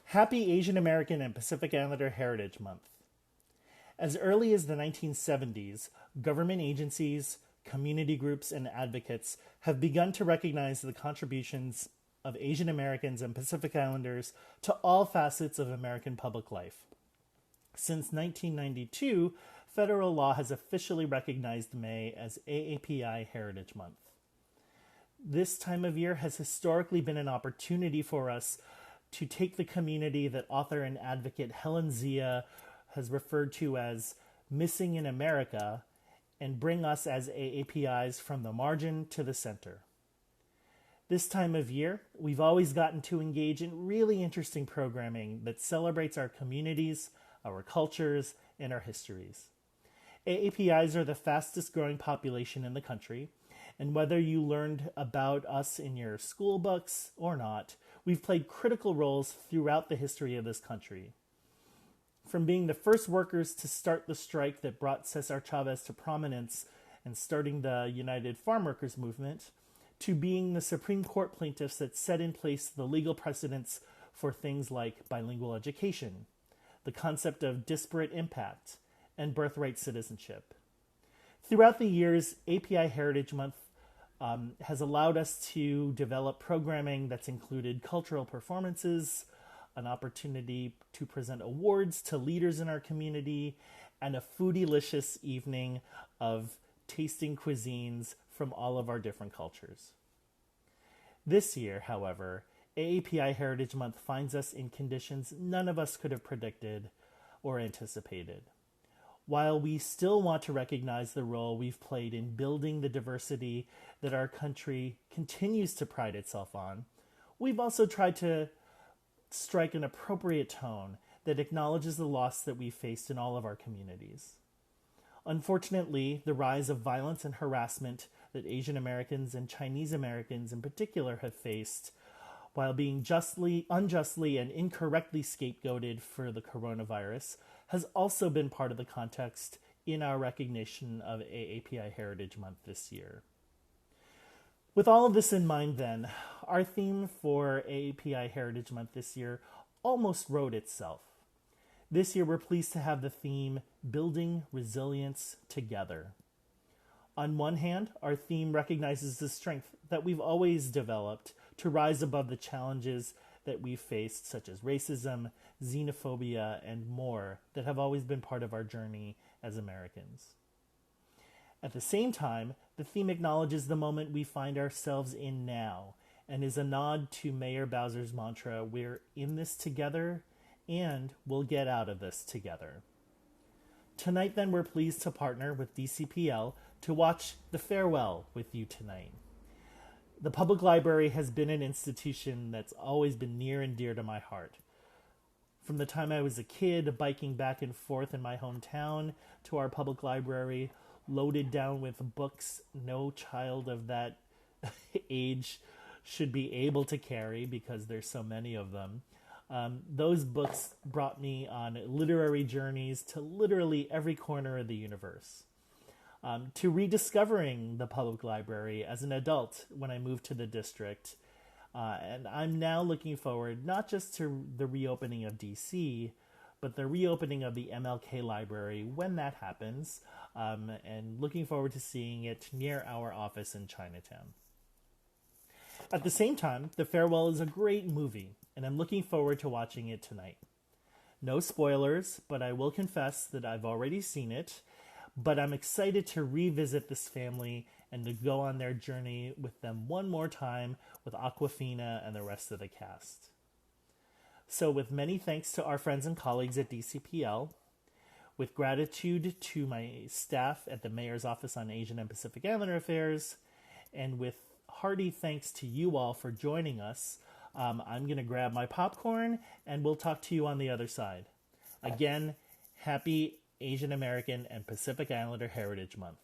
Happy Asian American and Pacific Islander Heritage Month. As early as the 1970s, government agencies, community groups, and advocates have begun to recognize the contributions of Asian Americans and Pacific Islanders to all facets of American public life. Since 1992, federal law has officially recognized May as AAPI Heritage Month. This time of year has historically been an opportunity for us to take the community that author and advocate Helen Zia has referred to as missing in America and bring us as AAPIs from the margin to the center. This time of year, we've always gotten to engage in really interesting programming that celebrates our communities, our cultures, and our histories. AAPIs are the fastest growing population in the country, and whether you learned about us in your school books or not, we've played critical roles throughout the history of this country. From being the first workers to start the strike that brought Cesar Chavez to prominence and starting the United Farm Workers movement, to being the Supreme Court plaintiffs that set in place the legal precedents for things like bilingual education, the concept of disparate impact, and birthright citizenship. Throughout the years, API Heritage Month has allowed us to develop programming that's included cultural performances, an opportunity to present awards to leaders in our community, and a foodie-licious evening of tasting cuisines from all of our different cultures. This year, however, AAPI Heritage Month finds us in conditions none of us could have predicted or anticipated. While we still want to recognize the role we've played in building the diversity that our country continues to pride itself on, we've also tried to strike an appropriate tone that acknowledges the loss that we've faced in all of our communities. Unfortunately, the rise of violence and harassment that Asian Americans and Chinese Americans in particular have faced, while being unjustly and incorrectly scapegoated for the coronavirus, has also been part of the context in our recognition of AAPI Heritage Month this year. With all of this in mind then, our theme for AAPI Heritage Month this year almost wrote itself. This year we're pleased to have the theme Building Resilience Together. On one hand, our theme recognizes the strength that we've always developed to rise above the challenges that we've faced, such as racism, xenophobia, and more, that have always been part of our journey as Americans. At the same time, the theme acknowledges the moment we find ourselves in now, and is a nod to Mayor Bowser's mantra, "We're in this together, and we'll get out of this together." Tonight, then, we're pleased to partner with DCPL to watch The Farewell with you tonight. The public library has been an institution that's always been near and dear to my heart. From the time I was a kid, biking back and forth in my hometown to our public library, loaded down with books no child of that age should be able to carry because there's so many of them. Those books brought me on literary journeys to literally every corner of the universe. To rediscovering the public library as an adult when I moved to the district. And I'm now looking forward not just to the reopening of DC, but the reopening of the MLK Library when that happens, and looking forward to seeing it near our office in Chinatown. At the same time, The Farewell is a great movie, and I'm looking forward to watching it tonight. No spoilers, but I will confess that I've already seen it, but I'm excited to revisit this family and to go on their journey with them one more time with Awkwafina and the rest of the cast. So with many thanks to our friends and colleagues at DCPL, with gratitude to my staff at the Mayor's Office on Asian and Pacific Islander Affairs, and with hearty thanks to you all for joining us, I'm going to grab my popcorn and we'll talk to you on the other side. Again, happy Asian American and Pacific Islander Heritage Month.